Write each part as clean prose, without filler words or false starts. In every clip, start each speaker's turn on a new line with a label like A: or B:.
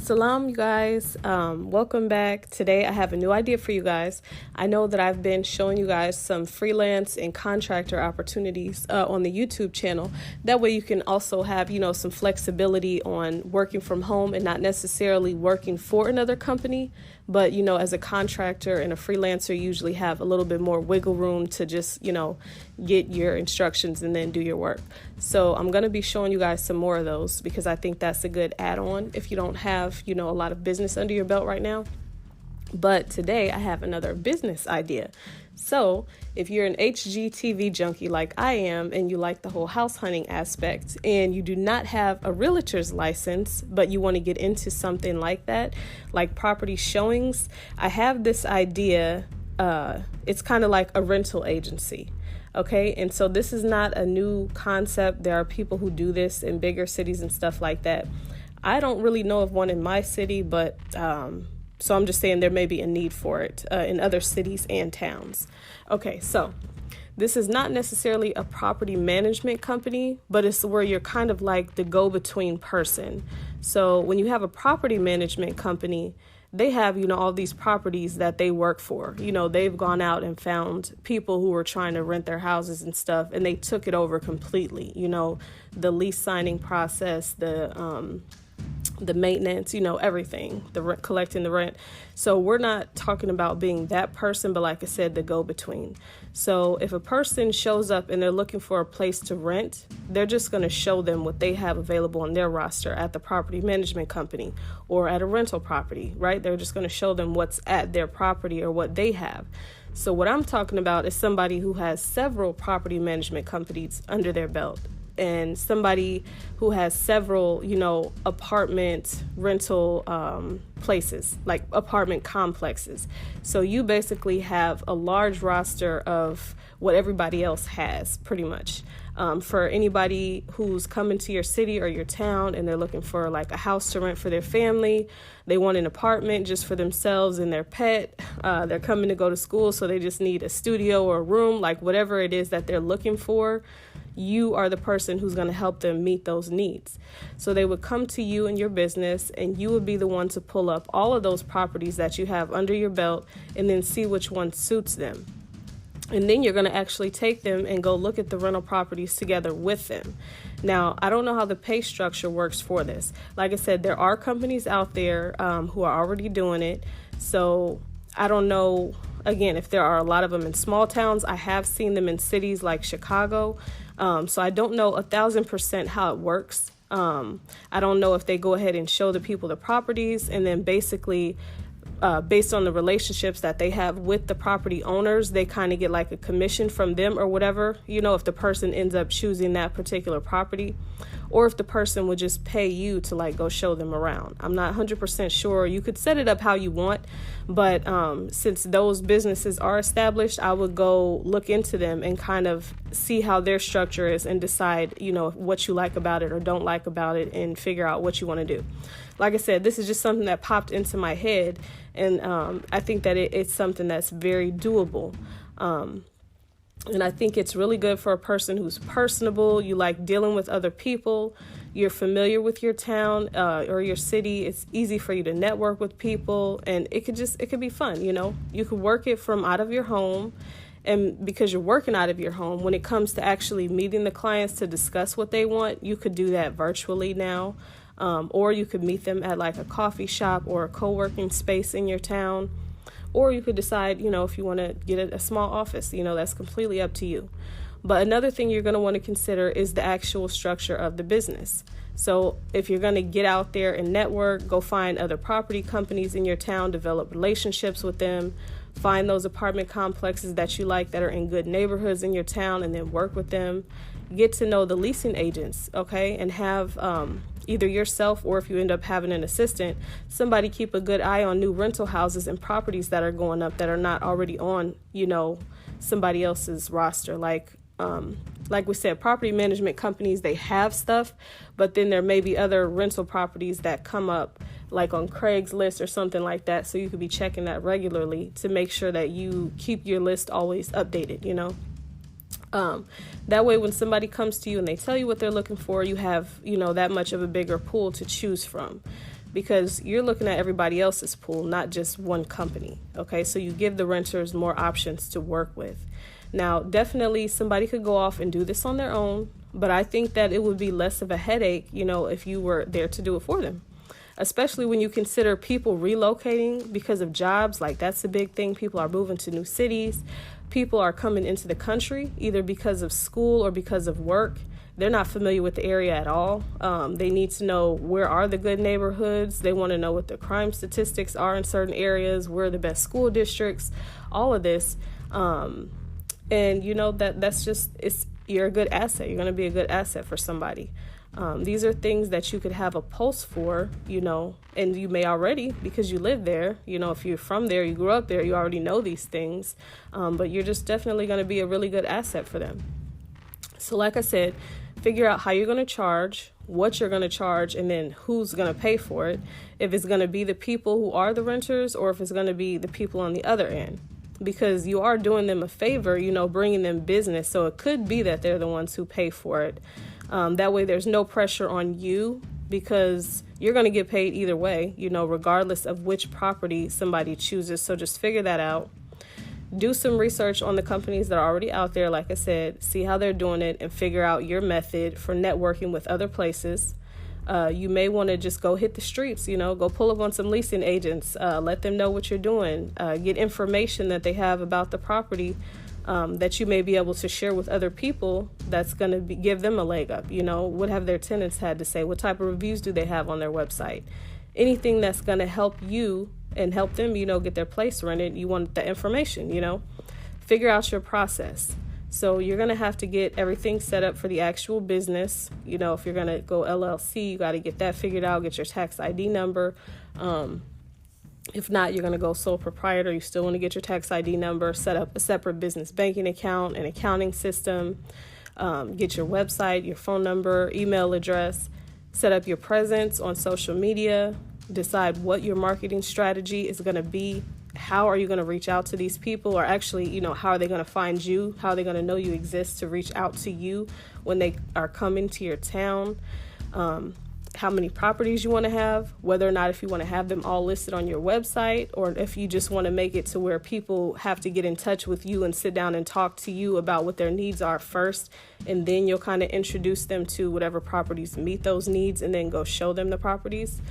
A: Salam, you guys. Welcome back. Today I have a new idea for you guys. I know that I've been showing you guys some freelance and contractor opportunities on the YouTube channel. That way you can also have, some flexibility on working from home and not necessarily working for another company. But, as a contractor and a freelancer, you usually have a little bit more wiggle room to just, get your instructions and then do your work. So I'm going to be showing you guys some more of those because I think that's a good add-on if you don't have, a lot of business under your belt right now. But today I have another business idea. So if you're an HGTV junkie like I am and you like the whole house hunting aspect and you do not have a realtor's license, but you want to get into something like that, like property showings, I have this idea. It's kind of like a rental agency. Okay, and so this is not a new concept. There are people who do this in bigger cities and stuff like that. I don't really know of one in my city, but so I'm just saying there may be a need for it in other cities and towns. Okay, so this is not necessarily a property management company, but it's where you're kind of like the go-between person. So when you have a property management company, they have, all these properties that they work for. They've gone out and found people who were trying to rent their houses and stuff, and they took it over completely. The lease signing process, the maintenance, everything, collecting the rent. So we're not talking about being that person, but like I said, the go-between. So if a person shows up and they're looking for a place to rent, they're just going to show them what they have available on their roster at the property management company or at a rental property, right? They're just going to show them what's at their property or what they have. So what I'm talking about is somebody who has several property management companies under their belt, and somebody who has several, apartment rental places, like apartment complexes. So you basically have a large roster of what everybody else has, pretty much. For anybody who's coming to your city or your town and they're looking for like a house to rent for their family, they want an apartment just for themselves and their pet. They're coming to go to school, so they just need a studio or a room, like whatever it is that they're looking for. You are the person who's going to help them meet those needs. So they would come to you and your business, and you would be the one to pull up all of those properties that you have under your belt and then see which one suits them. And then you're going to actually take them and go look at the rental properties together with them. Now, I don't know how the pay structure works for this. Like I said, there are companies out there who are already doing it. So I don't know, again, if there are a lot of them in small towns. I have seen them in cities like Chicago. So I don't know 1,000% how it works. I don't know if they go ahead and show the people the properties and then basically based on the relationships that they have with the property owners, they kind of get like a commission from them or whatever, if the person ends up choosing that particular property, or if the person would just pay you to like go show them around. I'm not 100% sure. You could set it up how you want, but since those businesses are established, I would go look into them and kind of see how their structure is and decide, what you like about it or don't like about it and figure out what you want to do. Like I said, this is just something that popped into my head, and I think that it's something that's very doable. And I think it's really good for a person who's personable. You like dealing with other people. You're familiar with your town or your city. It's easy for you to network with people, and it could be fun. You could work it from out of your home. And because you're working out of your home, when it comes to actually meeting the clients to discuss what they want, you could do that virtually now. Or you could meet them at like a coffee shop or a co-working space in your town. Or you could decide, if you want to get a small office, that's completely up to you. But another thing you're going to want to consider is the actual structure of the business. So if you're going to get out there and network, go find other property companies in your town, develop relationships with them, find those apartment complexes that you like that are in good neighborhoods in your town, and then work with them. Get to know the leasing agents, okay, and have either yourself or if you end up having an assistant, somebody keep a good eye on new rental houses and properties that are going up that are not already on, somebody else's roster. Like we said, property management companies, they have stuff, but then there may be other rental properties that come up like on Craigslist or something like that. So you could be checking that regularly to make sure that you keep your list always updated, That way, when somebody comes to you and they tell you what they're looking for, you have, that much of a bigger pool to choose from. because you're looking at everybody else's pool, not just one company. Okay, so you give the renters more options to work with. Now, definitely somebody could go off and do this on their own, but I think that it would be less of a headache, if you were there to do it for them. Especially when you consider people relocating because of jobs. Like, that's a big thing. People are moving to new cities. People are coming into the country either because of school or because of work. They're not familiar with the area at all. They need to know where are the good neighborhoods. They want to know what the crime statistics are in certain areas, where are the best school districts, all of this. And that's just, you're a good asset. You're going to be a good asset for somebody. These are things that you could have a pulse for, and you may already, because you live there. If you're from there, you grew up there, you already know these things. But you're just definitely going to be a really good asset for them. So like I said, figure out how you're going to charge, what you're going to charge, and then who's going to pay for it. If it's going to be the people who are the renters, or if it's going to be the people on the other end. Because you are doing them a favor, bringing them business. So it could be that they're the ones who pay for it. That way there's no pressure on you, because you're going to get paid either way, regardless of which property somebody chooses. So just figure that out. Do some research on the companies that are already out there. Like I said, see how they're doing it and figure out your method for networking with other places. You may want to just go hit the streets, go pull up on some leasing agents, let them know what you're doing, get information that they have about the property that you may be able to share with other people that's going to give them a leg up. What have their tenants had to say? What type of reviews do they have on their website? Anything that's going to help you and help them, get their place rented. You want the information, figure out your process. So you're going to have to get everything set up for the actual business. If you're going to go LLC, you got to get that figured out, get your tax ID number. If not, you're going to go sole proprietor. You still want to get your tax ID number, set up a separate business banking account, an accounting system, get your website, your phone number, email address, set up your presence on social media, decide what your marketing strategy is going to be. How are you going to reach out to these people? Or actually, how are they going to find you? How are they going to know you exist to reach out to you when they are coming to your town? How many properties you want to have, whether or not if you want to have them all listed on your website, or if you just want to make it to where people have to get in touch with you and sit down and talk to you about what their needs are first, and then you'll kind of introduce them to whatever properties meet those needs and then go show them the properties.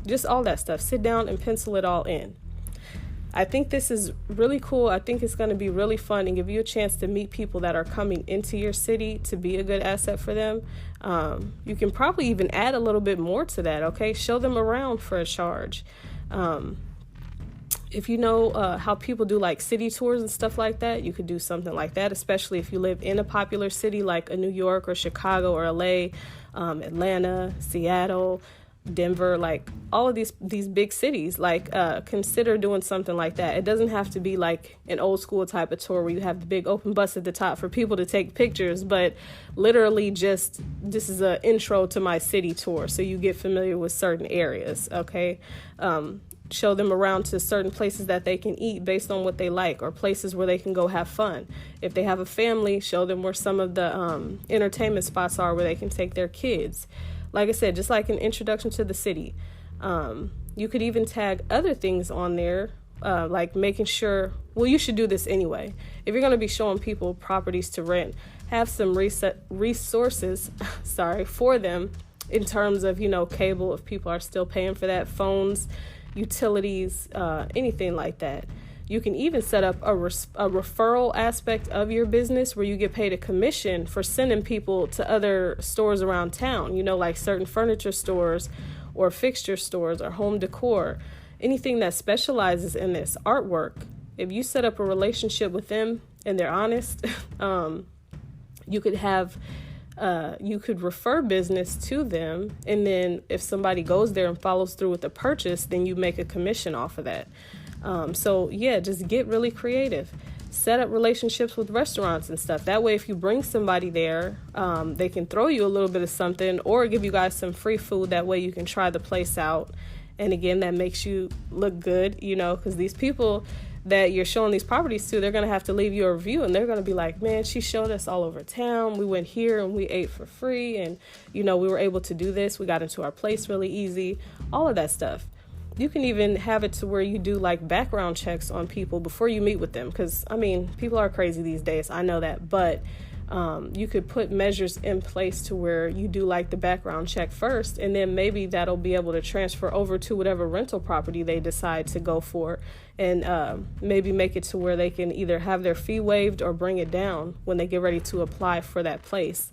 A: Just all that stuff. Sit down and pencil it all in. I think this is really cool. I think it's going to be really fun and give you a chance to meet people that are coming into your city to be a good asset for them. You can probably even add a little bit more to that, okay? Show them around for a charge. If you know how people do like city tours and stuff like that, you could do something like that, especially if you live in a popular city like a New York or Chicago or LA, Atlanta, Seattle, Denver, like all of these big cities. Like consider doing something like that. It doesn't have to be like an old school type of tour where you have the big open bus at the top for people to take pictures, but literally just this is an intro to my city tour, so you get familiar with certain areas. Okay, show them around to certain places that they can eat based on what they like, or places where they can go have fun. If they have a family, show them where some of the entertainment spots are where they can take their kids. Like I said, just like an introduction to the city. You could even tag other things on there, like making sure, well, you should do this anyway. If you're going to be showing people properties to rent, have some resources for them in terms of, cable, if people are still paying for that, phones, utilities, anything like that. You can even set up a referral aspect of your business where you get paid a commission for sending people to other stores around town, like certain furniture stores or fixture stores or home decor, anything that specializes in this artwork. If you set up a relationship with them and they're honest, you could refer business to them. And then if somebody goes there and follows through with the purchase, then you make a commission off of that. Just get really creative. Set up relationships with restaurants and stuff. That way, if you bring somebody there, they can throw you a little bit of something or give you guys some free food. That way you can try the place out. And again, that makes you look good, because these people, that you're showing these properties to, they're going to have to leave you a review, and they're going to be like, man, she showed us all over town. We went here and we ate for free, and we were able to do this. We got into our place really easy, all of that stuff. You can even have it to where you do like background checks on people before you meet with them, because people are crazy these days, I know that, but you could put measures in place to where you do like the background check first, and then maybe that'll be able to transfer over to whatever rental property they decide to go for, and maybe make it to where they can either have their fee waived or bring it down when they get ready to apply for that place.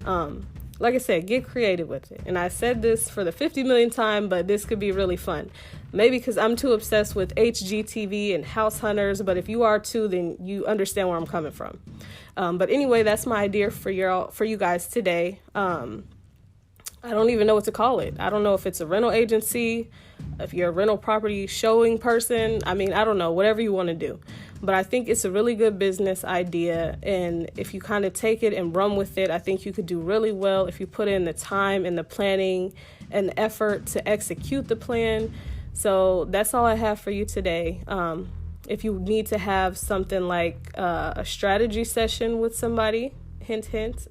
A: Like I said, get creative with it. And I said this for the 50 millionth time, but this could be really fun. Maybe because I'm too obsessed with HGTV and house hunters, but if you are too, then you understand where I'm coming from. But anyway, that's my idea for you guys today. I don't even know what to call it. I don't know if it's a rental agency, if you're a rental property showing person. I don't know, whatever you want to do. But I think it's a really good business idea. And if you kind of take it and run with it, I think you could do really well if you put in the time and the planning and the effort to execute the plan. So that's all I have for you today. If you need to have something like a strategy session with somebody, hint, hint.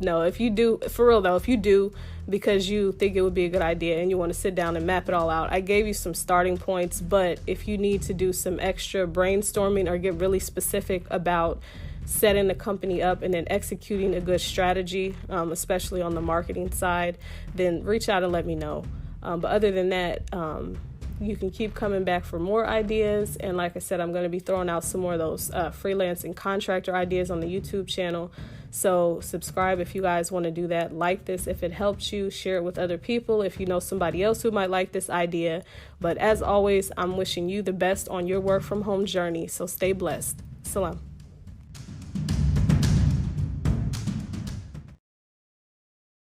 A: No, if you do, for real though, if you do, because you think it would be a good idea and you want to sit down and map it all out, I gave you some starting points, but if you need to do some extra brainstorming or get really specific about setting the company up and then executing a good strategy, especially on the marketing side, then reach out and let me know. But other than that, you can keep coming back for more ideas. And like I said, I'm going to be throwing out some more of those freelance and contractor ideas on the YouTube channel. So subscribe if you guys want to do that. Like this if it helped you. Share it with other people if you know somebody else who might like this idea. But as always, I'm wishing you the best on your work from home journey. So stay blessed. Salam.